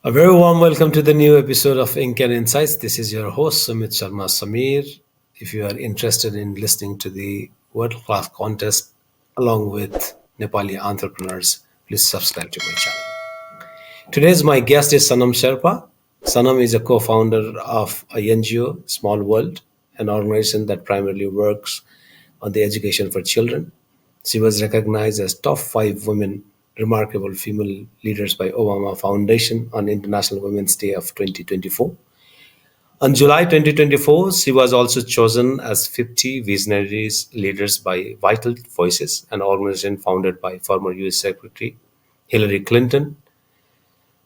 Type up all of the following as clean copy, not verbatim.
A very warm welcome to the new episode of Ink and Insights. This is your host, Sumit Sharma Samir. If you are interested in listening to the world class contest along with Nepali entrepreneurs, please subscribe to my channel. Today's my guest is Sanam Sherpa. Sanam is a co founder of a NGO, Small World, an organization that primarily works on the education for children. She was recognized as top 5 women remarkable female leaders by Obama Foundation on International Women's Day of 2024. On July 2024, she was also chosen as 50 Visionaries Leaders by Vital Voices, an organization founded by former US Secretary Hillary Clinton.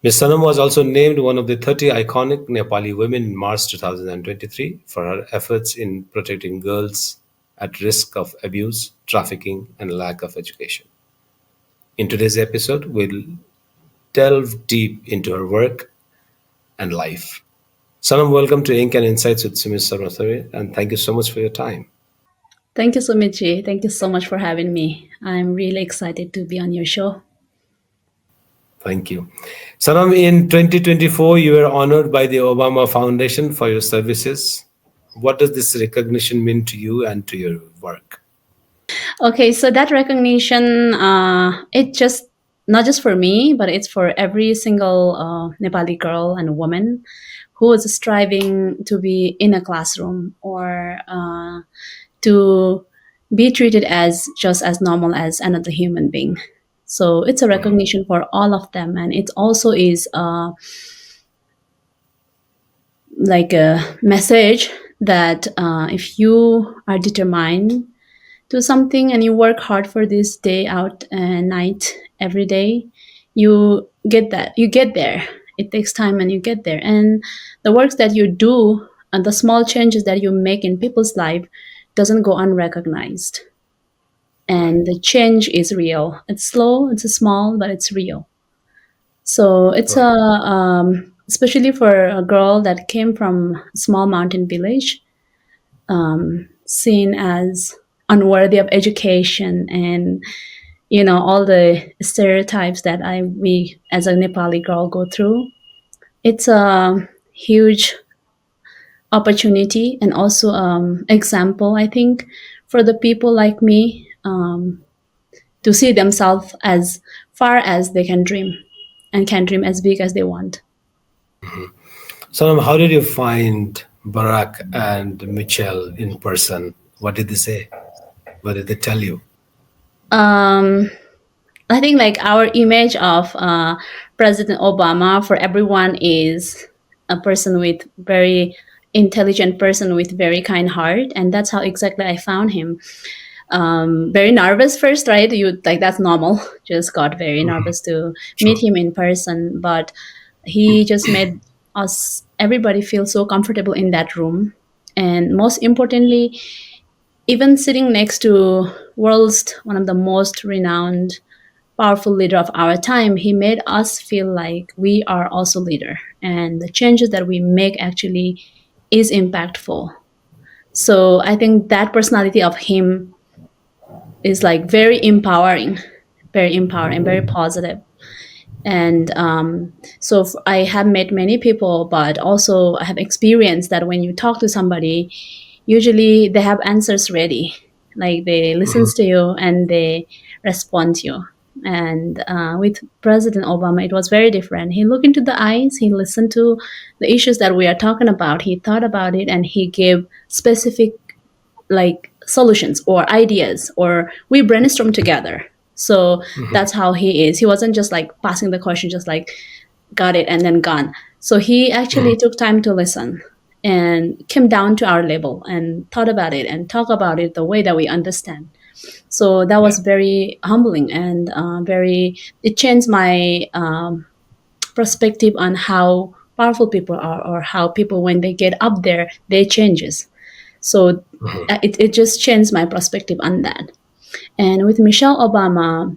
Ms. Sanam was also named one of the 30 iconic Nepali women in March 2023 for her efforts in protecting girls at risk of abuse, trafficking, and lack of education. In today's episode, we'll delve deep into her work and life. Sanam, welcome to Ink and Insights with Sumit Sarmasari, and thank you so much for your time. Thank you, Sumitji. Thank you so much for having me. I'm really excited to be on your show. Thank you. Sanam, in 2024, you were honored by the Obama Foundation for your services. What does this recognition mean to you and to your work? Okay, so that recognition, it just not just for me, but it's for every single Nepali girl and woman who is striving to be in a classroom or to be treated as just as normal as another human being. So it's a recognition for all of them, and it also is like a message that if you are determined to something and you work hard for this day out and night every day, you get there. It takes time and you get there, and the works that you do and the small changes that you make in people's life doesn't go unrecognized, Right. and the change is real. It's slow, it's small, but it's real. So it's a Right. especially for a girl that came from a small mountain village, seen as unworthy of education, and all the stereotypes that I we as a Nepali girl go through. It's a huge opportunity and also example, I think, for the people like me, to see themselves as far as they can dream and can dream as big as they want. Sanam, how did you find Barack and Michelle in person? What did they say? What did they tell you? Um, I think like our image of President Obama for everyone is a person with very intelligent person with very kind heart, and that's how exactly I found him. Very nervous first, right? You like that's normal. Just got very nervous to meet Sure. him in person, but he just made us everybody feel so comfortable in that room, and most importantly, even sitting next to world's one of the most renowned powerful leader of our time, he made us feel like we are also leader, and the changes that we make actually is impactful. So I think that personality of him is like very empowering, very positive. And I have met many people, but also I have experienced that when you talk to somebody, usually they have answers ready, like they listens to you and they respond to you. And with President Obama it was very different. He looked into the eyes, he listened to the issues that we are talking about, he thought about it, and he gave specific like solutions or ideas, or we brainstorm together. So that's how he is. He wasn't just like passing the question, just like got it and then gone. So he actually took time to listen and came down to our level and thought about it and talk about it the way that we understand. So that was Yeah. very humbling, and very it changed my perspective on how powerful people are, or how people when they get up there they changes. So it just changed my perspective on that. And with Michelle Obama,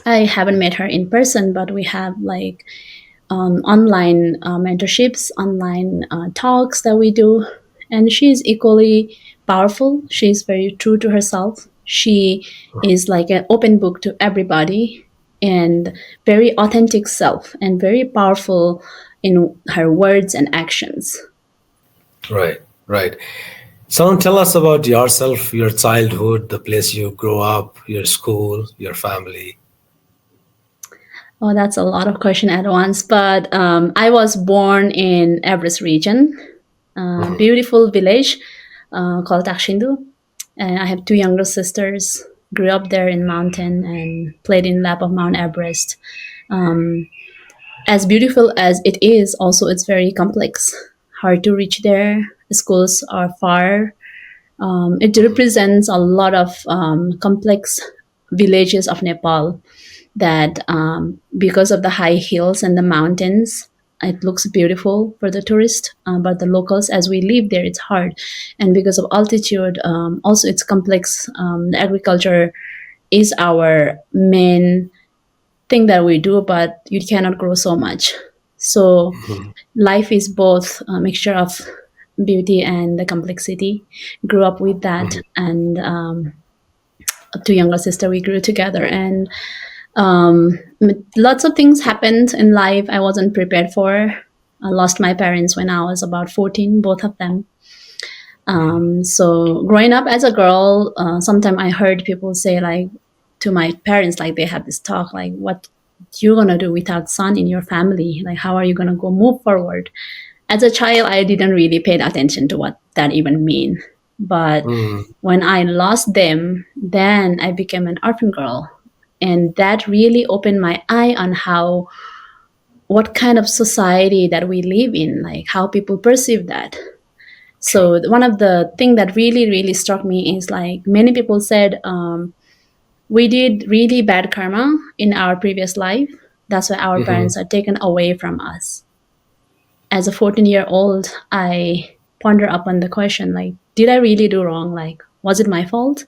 I haven't met her in person, but we have like online mentorships, online talks that we do. And she's equally powerful. She's very true to herself. She is like an open book to everybody. and very authentic self and very powerful in her words and actions. Right, right. Someone tell us about yourself, your childhood, the place you grew up, your school, your family. Oh, that's a lot of question at once. But I was born in Everest region, a Hmm. beautiful village called Takshindu. And I have two younger sisters. Grew up there in mountain and played in lap of Mount Everest. Um, as beautiful as it is, also it's very complex. Hard to reach there. The schools are far. It represents a lot of complex villages of Nepal that because of the high hills and the mountains, it looks beautiful for the tourist, but the locals, as we live there, it's hard. And because of altitude, also it's complex. The agriculture is our main thing that we do, but you cannot grow so much. So life is both a mixture of beauty and the complexity. Grew up with that, and two younger sister, we grew together, and lots of things happened in life I wasn't prepared for. I lost my parents when I was about 14, both of them. So growing up as a girl, sometimes I heard people say like to my parents, like they had this talk, like what you gonna do without son in your family? Like how are you gonna go move forward? As a child, I didn't really pay attention to what that even mean. But Mm, when I lost them, then I became an orphan girl. And that really opened my eye on how what kind of society that we live in, like how people perceive that. true. So one of the thing that really, really struck me is like many people said, we did really bad karma in our previous life. That's why our Hmm. parents are taken away from us. As a 14-year-old, I ponder upon the question like, did I really do wrong? Like, was it my fault?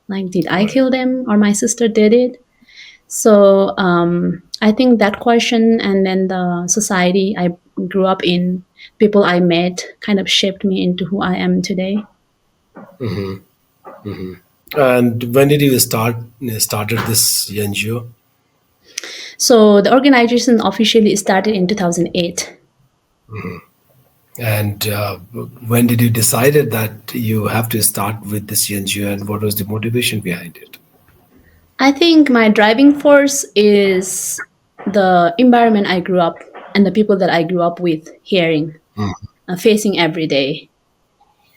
Like, did I Right. kill them or my sister did it? So I think that question and then the society I grew up in, people I met, kind of shaped me into who I am today. Hmm. Hmm. And when did you started this NGO? So the organization officially started in 2008. And when did you decided that you have to start with this NGO, and what was the motivation behind it? I think my driving force is the environment I grew up and the people that I grew up with hearing, facing every day.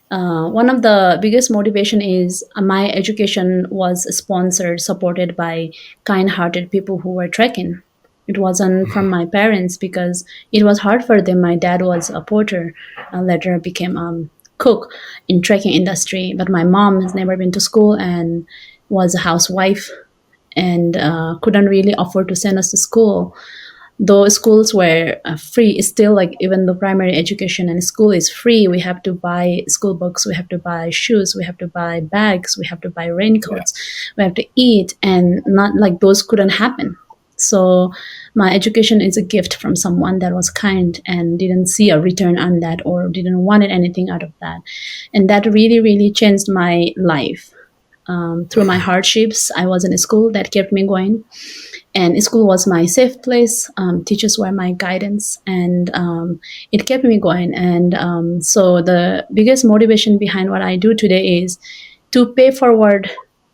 One of the biggest motivation is my education was sponsored, supported by kind-hearted people who were trekking. It wasn't from my parents because it was hard for them. My dad was a porter, later became cook in trekking industry. But my mom has never been to school and was a housewife and couldn't really afford to send us to school, though schools were free. Still, like even the primary education and school is free, we have to buy school books, we have to buy shoes, we have to buy bags, we have to buy Yeah. raincoats, we have to eat, and not like those couldn't happen. So my education is a gift from someone that was kind and didn't see a return on that or didn't wanted anything out of that, and that really really changed my life. Through my hardships, I was in a school that kept me going, and school was my safe place. Teachers were my guidance, and it kept me going. And so the biggest motivation behind what I do today is to pay forward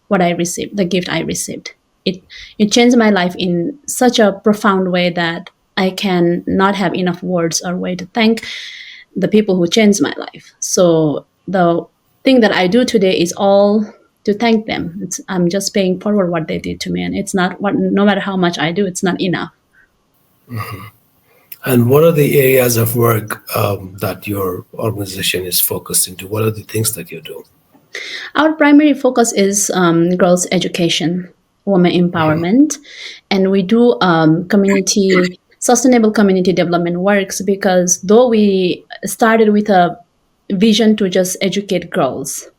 what I received, the gift I received. It changed my life in such a profound way that I can not have enough words or way to thank the people who changed my life. So the thing that I do today is all to thank them. I'm just paying forward what they did to me, and it's not what. No matter how much I do, it's not enough. And what are the areas of work that your organization is focused into? What are the things that you do? Our primary focus is girls' education, women empowerment, and we do community sustainable community development works because though we started with a vision to just educate girls,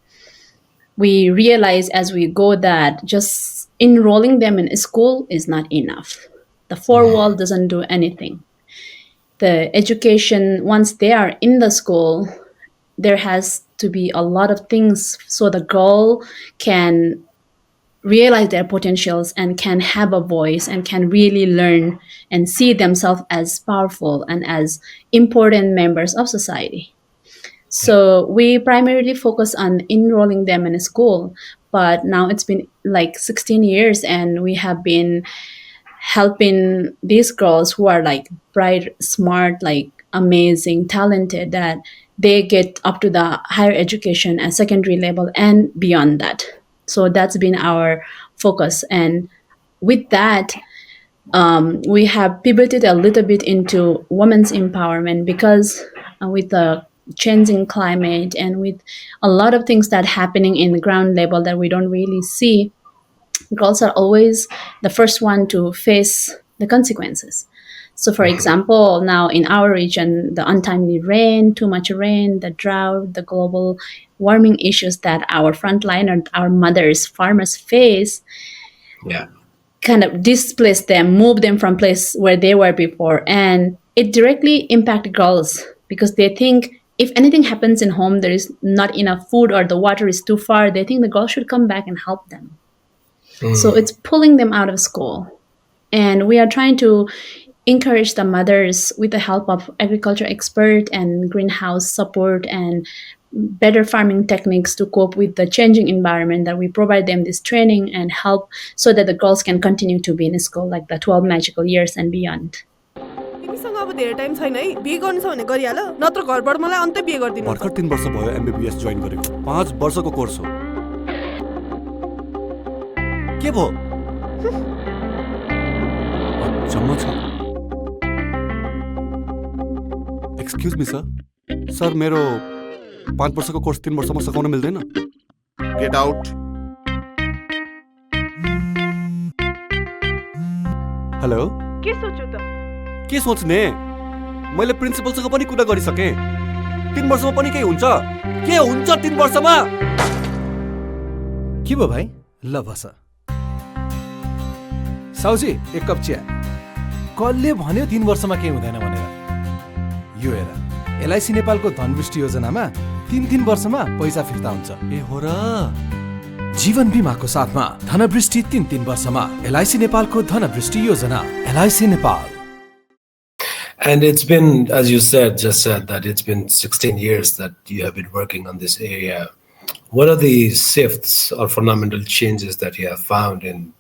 we realize as we go that just enrolling them in a school is not enough. The four wall doesn't do anything. The education, once they are in the school, there has to be a lot of things so the girl can realize their potentials and can have a voice and can really learn and see themselves as powerful and as important members of society. Yeah. So we primarily focus on enrolling them in a school, but now it's been like 16 years and we have been helping these girls who are like bright, smart, like amazing, talented, that they get up to the higher education and secondary level and beyond that. So that's been our focus. And with that, we have pivoted a little bit into women's empowerment because with the changing climate and with a lot of things that happening in the ground level that we don't really see, girls are always the first one to face the consequences. So, for example, now in our region, the untimely rain, too much rain, the drought, the global warming issues that our frontline our mothers, farmers face Yeah. kind of displace them, move them from place where they were before. And it directly impact girls because they think if anything happens in home, there is not enough food or the water is too far, they think the girl should come back and help them. So it's pulling them out of school. And we are trying to encourage the mothers with the help of agriculture expert and greenhouse support and better farming techniques to cope with the changing environment, that we provide them this training and help so that the girls can continue to be in school like the 12 magical years and beyond. तिमीसँग अब धेरै time छैन है बिहे गर्नु छ भने गरिहाल नत्र घरबाट मलाई अन्तै बिहे गरिदिनु भर्खर 3 वर्ष भयो एमबीबीएस जोइन गरेको 5 वर्षको कोर्स हो के भो अचम्म छ एक्सक्युज मी सर मेरो 5 वर्षको कोर्स 3 वर्षमा सकाउन मिल्दैन गेट आउट हेलो के सोच्यो त के सोच्ने मैले प्रिन्सिपलसँग पनि कुरा गरिसके 3 वर्षमा पनि के हुन्छ 3 वर्षमा के भयो भाइ ल बस साउजी एक कप चिया कसले भन्यो 3 वर्षमा केही हुँदैन भनेर यो हेर एलआईसी नेपालको धनवृष्टि योजनामा 3 वर्षमा पैसा फिर्ता हुन्छ ए हो र जीवन बीमाको साथमा धनवृष्टि 3 वर्षमा एलआईसी नेपालको धनवृष्टि योजना LIC Nepal. And it's been, as you just said, that it's been 16 years that you have been working on this area. What are the shifts or fundamental changes that you have found in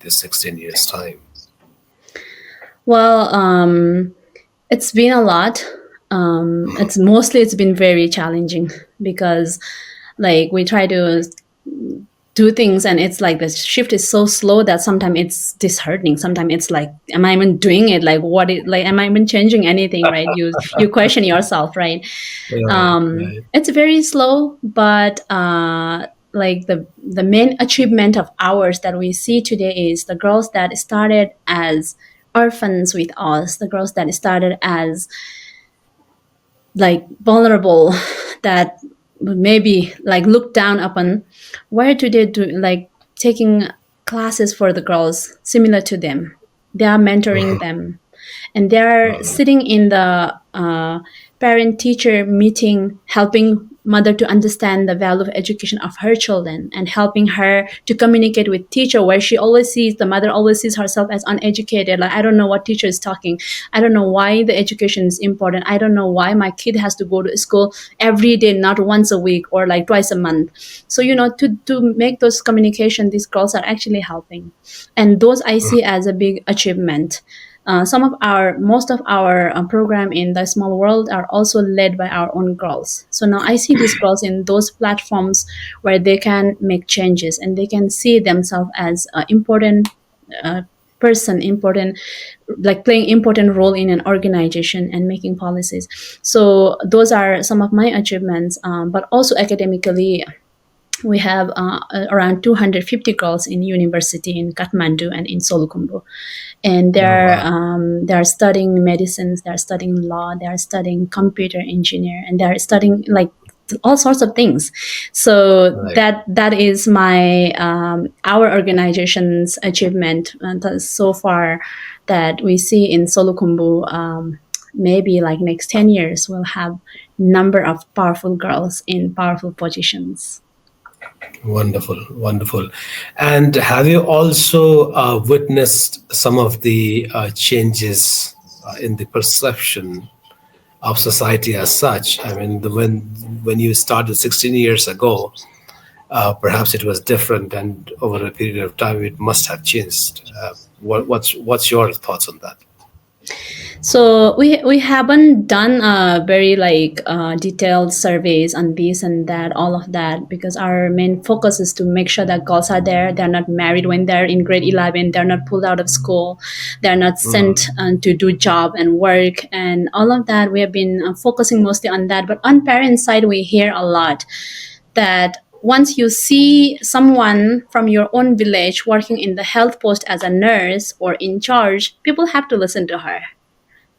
this 16 years' time? Well, it's been a lot. It's been very challenging because like we try to do things and it's like the shift is so slow that sometimes it's disheartening. Sometimes it's like, am I even doing it? Like am I even changing anything? Right? You question yourself, right? Right. It's very slow, but like the main achievement of ours that we see today is the girls that started as orphans with us, the girls that started as like vulnerable, that maybe like looked down upon, where today do like taking classes for the girls similar to them. They are mentoring them, and they are sitting in the parent-teacher meeting, helping mother to understand the value of education of her children and helping her to communicate with teacher, where the mother always sees herself as uneducated. Like, I don't know what teacher is talking. I don't know why the education is important. I don't know why my kid has to go to school every day, not once a week or like twice a month. So, to make those communication, these girls are actually helping. And those I see as a big achievement. Most of our program in the small world are also led by our own girls. So now I see these girls in those platforms where they can make changes and they can see themselves as an important person, like playing important role in an organization and making policies. So those are some of my achievements, but also academically, we have around 250 girls in university in Kathmandu and in Solukhumbu. And they're studying medicines, they're studying law, they're studying computer engineer, and they're studying like all sorts of things. So that is my our organization's achievement so far, that we see in Solukhumbu. Maybe like next 10 years we'll have number of powerful girls in powerful positions. Wonderful, wonderful. And have you also witnessed some of the changes in the perception of society as such? I mean, when you started 16 years ago, perhaps it was different, and over a period of time, it must have changed. What's your thoughts on that? So we haven't done very like detailed surveys on this and that, all of that, because our main focus is to make sure that girls are there. They're not married when they're in grade 11. They're not pulled out of school. They're not sent to do job and work and all of that. We have been focusing mostly on that. But on parents' side, we hear a lot that once you see someone from your own village working in the health post as a nurse or in charge, people have to listen to her.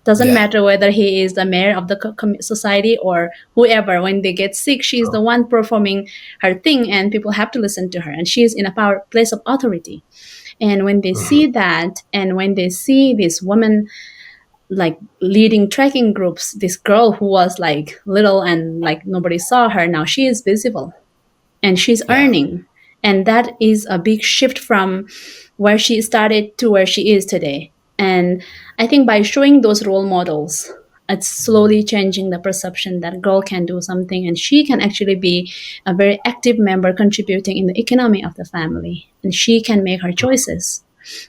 Doesn't Yeah. matter whether he is the mayor of the society or whoever. When they get sick, she's the one performing her thing, and people have to listen to her. And she's in a power place of authority. And when they see that, and when they see this woman like leading trekking groups, this girl who was like little and like nobody saw her, now she is visible and she's Yeah. earning. And that is a big shift from where she started to where she is today. And I think by showing those role models, it's slowly changing the perception that girl can do something and she can actually be a very active member contributing in the economy of the family. And she can make her choices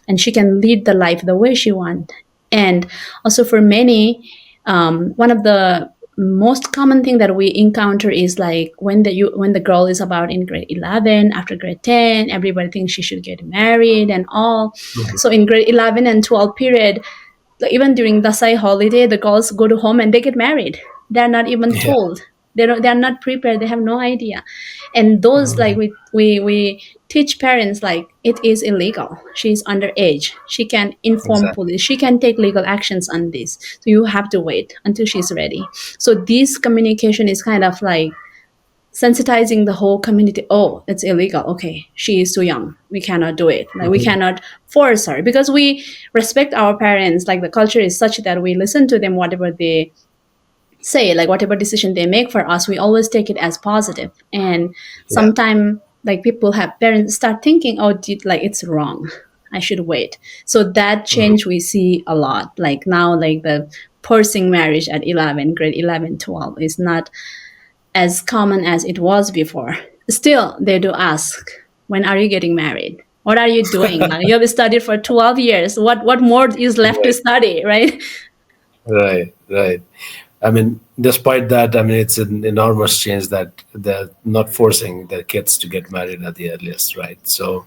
and she can lead the life the way she wants. And also for many, one of the most common thing that we encounter is like when the girl is about in grade 11, after grade 10, everybody thinks she should get married and all. So in grade 11 and 12 period, like even during the Sai holiday, the girls go to home and they get married. They're not even Yeah. told. They're not prepared. They have no idea. And those like we teach parents like it is illegal. She's underage. She can inform Exactly. police. She can take legal actions on this. So you have to wait until she's ready. So this communication is kind of like sensitizing the whole community. Oh, it's illegal. Okay, she is too young. We cannot do it. Like we cannot force her because we respect our parents. Like the culture is such that we listen to them, whatever they say, like whatever decision they make for us, we always take it as positive. And Yeah. sometimes like people have parents start thinking, oh, like it's wrong. I should wait. So that change we see a lot. Like now, like the forcing marriage at 11, grade 11, 12 is not as common as it was before. Still, they do ask, when are you getting married? What are you doing? Like, you have studied for 12 years. What more is left to Right. study, right? Right. Right. I mean, despite that, I mean, it's an enormous change that they're not forcing their kids to get married at the earliest, right? So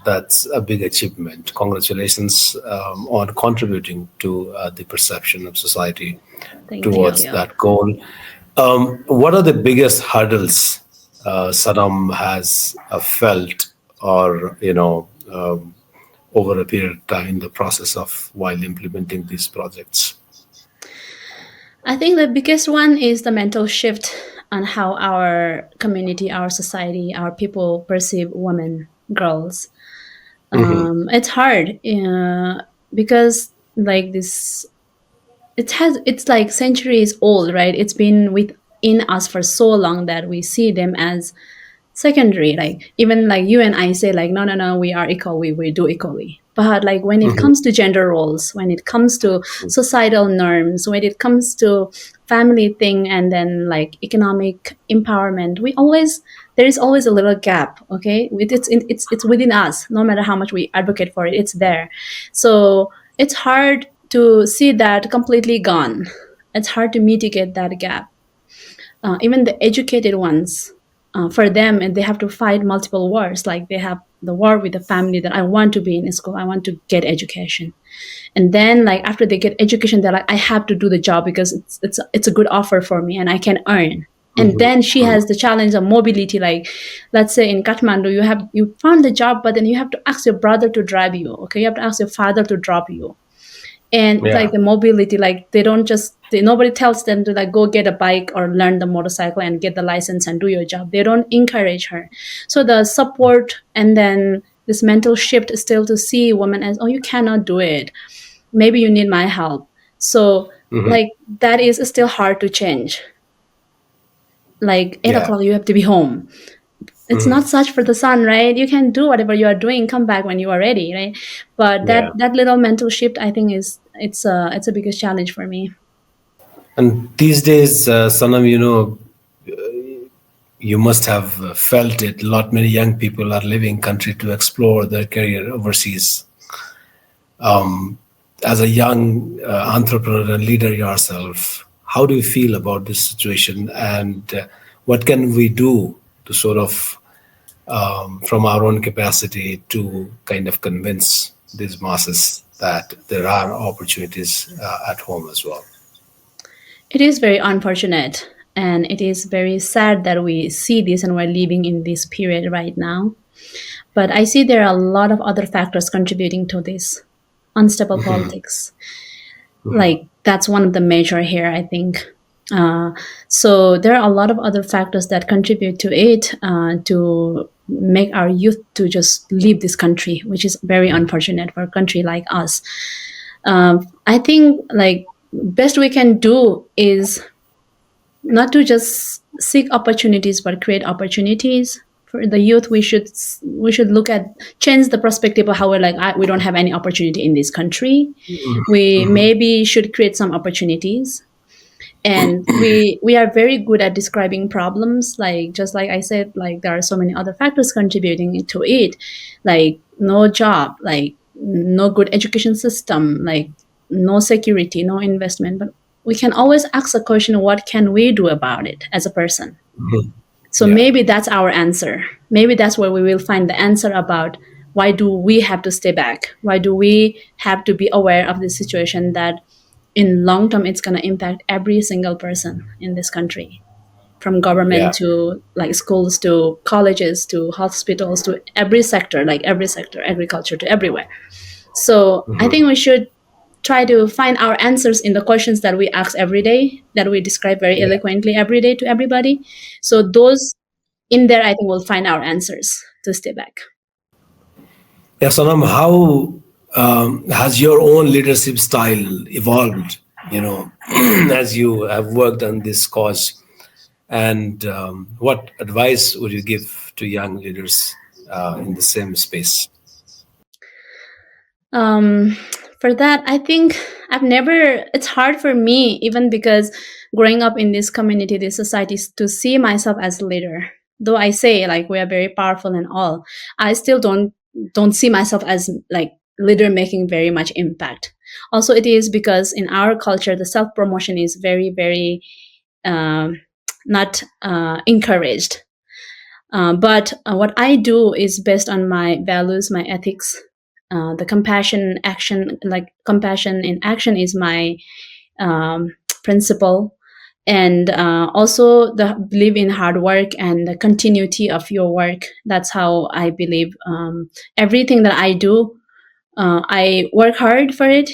that's a big achievement. Congratulations on contributing to the perception of society Thank towards you. that goal. What are the biggest hurdles Saddam has felt, or over a period of time in the process of while implementing these projects? I think the biggest one is the mental shift on how our community, our society, our people perceive women, girls. It's hard because like this, it's like centuries old, right? It's been within us for so long that we see them as secondary. Like even like you and I say like no, no, no, we are equal, we do equally. But like when it comes to gender roles, when it comes to societal norms, when it comes to family thing, and then like economic empowerment, we always there is always a little gap. Okay, it's within us. No matter how much we advocate for it, it's there. So it's hard to see that completely gone. It's hard to mitigate that gap. Even the educated ones, for them, and they have to fight multiple wars. Like they have the war with the family that I want to be in school, I want to get education, and then like after they get education, they're like I have to do the job because it's a good offer for me and I can earn. And then she has the challenge of mobility. Like, let's say in Kathmandu, you found the job, but then you have to ask your brother to drive you. Okay, you have to ask your father to drop you, and like Yeah. the mobility, like they don't just nobody tells them to like go get a bike or learn the motorcycle and get the license and do your job. They don't encourage her. So the support and then this mental shift is still to see women as, oh, you cannot do it, maybe you need my help. So like that is still hard to change. Like 8 Yeah. o'clock you have to be home, It's not search for the sun, right? You can do whatever you are doing, come back when you are ready, right? But Yeah. that little mental shift, I think, is it's a biggest challenge for me. And these days, Sanam, you must have felt it. A lot many young people are leaving country to explore their career overseas. As a young entrepreneur and leader yourself, how do you feel about this situation, and what can we do to sort of, from our own capacity, to kind of convince these masses that there are opportunities at home as well? It is very unfortunate, and it is very sad that we see this and we're living in this period right now. But I see there are a lot of other factors contributing to this unstable politics. Like that's one of the major here, I think. Uh, so there are a lot of other factors that contribute to it, to make our youth to just leave this country, which is very unfortunate for a country like us. I think like best we can do is not to just seek opportunities but create opportunities for the youth. We should look at change the perspective of how we're like we don't have any opportunity in this country. We maybe should create some opportunities, and we are very good at describing problems, like just like I said, like there are so many other factors contributing to it, like no job, like no good education system, like no security, no investment. But we can always ask the question, what can we do about it as a person? So Yeah. maybe that's our answer. Maybe that's where we will find the answer about why do we have to stay back? Why do we have to be aware of the situation that in long term it's going to impact every single person in this country, from government Yeah. to like schools to colleges to hospitals to every sector, like every sector, agriculture to everywhere. So I think we should try to find our answers in the questions that we ask every day, that we describe very Yeah. eloquently every day to everybody. So those in there, I think we'll find our answers to stay back. Yeah, Sonam, how has your own leadership style evolved, as you have worked on this cause? And what advice would you give to young leaders in the same space? Um, for that, I think it's hard for me, even because growing up in this community, this society, to see myself as a leader. Though I say like we are very powerful and all, I still don't see myself as like leader making very much impact. Also, it is because in our culture, the self promotion is very, very um, not encouraged. But what I do is based on my values, my ethics. The compassion action, like compassion in action, is my principle, and also the believe in hard work and the continuity of your work. That's how I believe. Everything that I do, I work hard for it,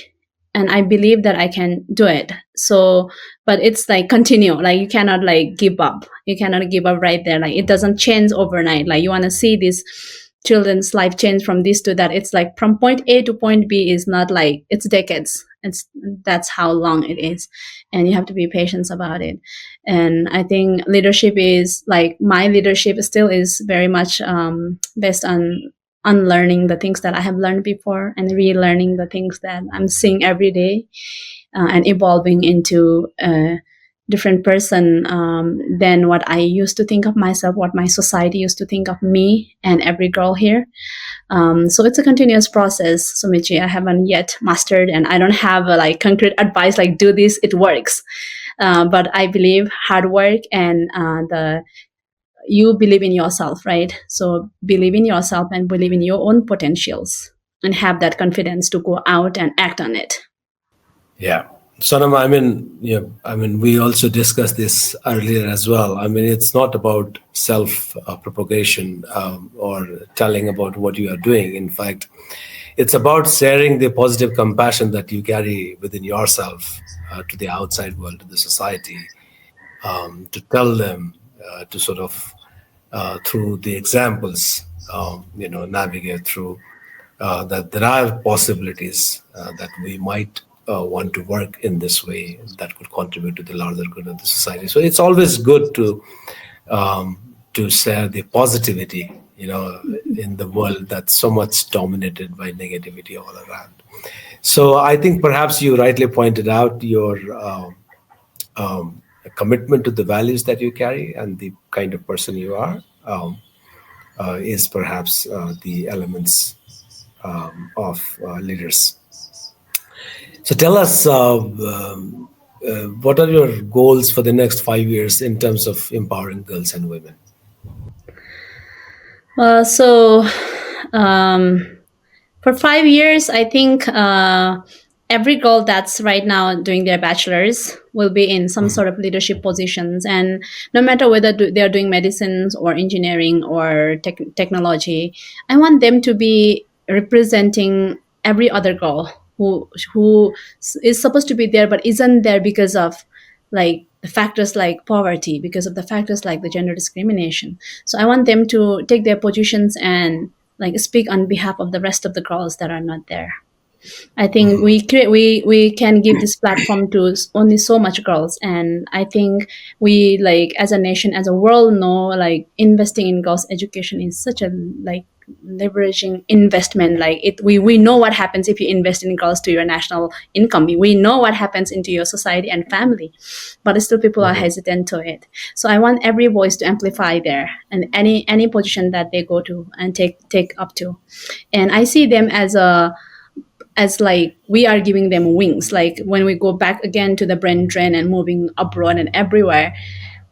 and I believe that I can do it. So, but it's like continue. Like you cannot like give up. You cannot give up right there. Like it doesn't change overnight. Like you want to see this children's life change from this to that. It's like from point A to point B is not like it's decades. It's That's how long it is, and you have to be patient about it. And I think leadership is like my leadership still is very much based on unlearning the things that I have learned before and relearning the things that I'm seeing every day, and evolving into a different person than what I used to think of myself, what my society used to think of me and every girl here. So it's a continuous process, Sumichi. I haven't yet mastered, and I don't have a like concrete advice like do this, it works. But I believe hard work and the you believe in yourself, right? So believe in yourself and believe in your own potentials and have that confidence to go out and act on it. Yeah. Sonam, we also discussed this earlier as well. I mean, it's not about self propagation or telling about what you are doing. In fact, it's about sharing the positive compassion that you carry within yourself to the outside world, to the society, to tell them to sort of, through the examples, navigate through that there are possibilities that we might want to work in this way that could contribute to the larger good of the society. So it's always good to to share the positivity, in the world that's so much dominated by negativity all around. So I think perhaps you rightly pointed out your commitment to the values that you carry and the kind of person you are, is perhaps the elements of leaders. So tell us, what are your goals for the next 5 years in terms of empowering girls and women? So for 5 years, I think every girl that's right now doing their bachelor's will be in some sort of leadership positions. And no matter whether they're doing medicines or engineering or technology, I want them to be representing every other girl who is supposed to be there but isn't there because of like the factors like poverty, because of the factors like the gender discrimination. So I want them to take their positions and like speak on behalf of the rest of the girls that are not there. I think we can give this platform to only so much girls, and I think we like as a nation, as a world, know like investing in girls' education is such a like leveraging investment. Like we know what happens if you invest in girls to your national income. We know what happens into your society and family, but still people are hesitant to it. So I want every voice to amplify there, and any position that they go to and take up to, and I see them as like we are giving them wings. Like when we go back again to the brain drain and moving abroad and everywhere,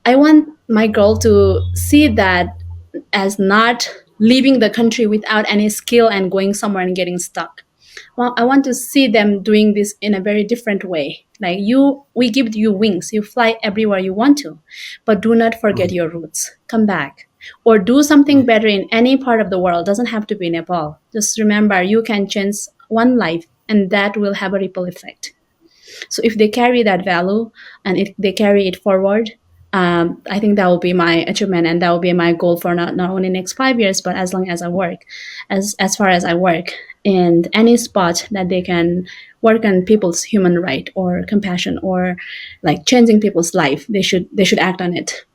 I want my girl to see that as not leaving the country without any skill and going somewhere and getting stuck. Well, I want to see them doing this in a very different way. Like we give you wings, you fly everywhere you want to, but do not forget your roots. Come back or do something better in any part of the world. Doesn't have to be Nepal. Just remember, you can change one life, and that will have a ripple effect. So if they carry that value and if they carry it forward, I think that will be my achievement, and that will be my goal for not only next 5 years, but as long as I work, as far as I work, and any spot that they can work on people's human right or compassion or like changing people's life, they should act on it.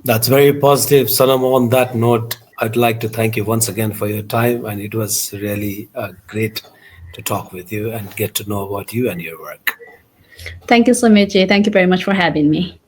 That's very positive, Sanam. On that note, I'd like to thank you once again for your time, and it was really great to talk with you and get to know about you and your work. Thank you so much, Jay. Thank you very much for having me.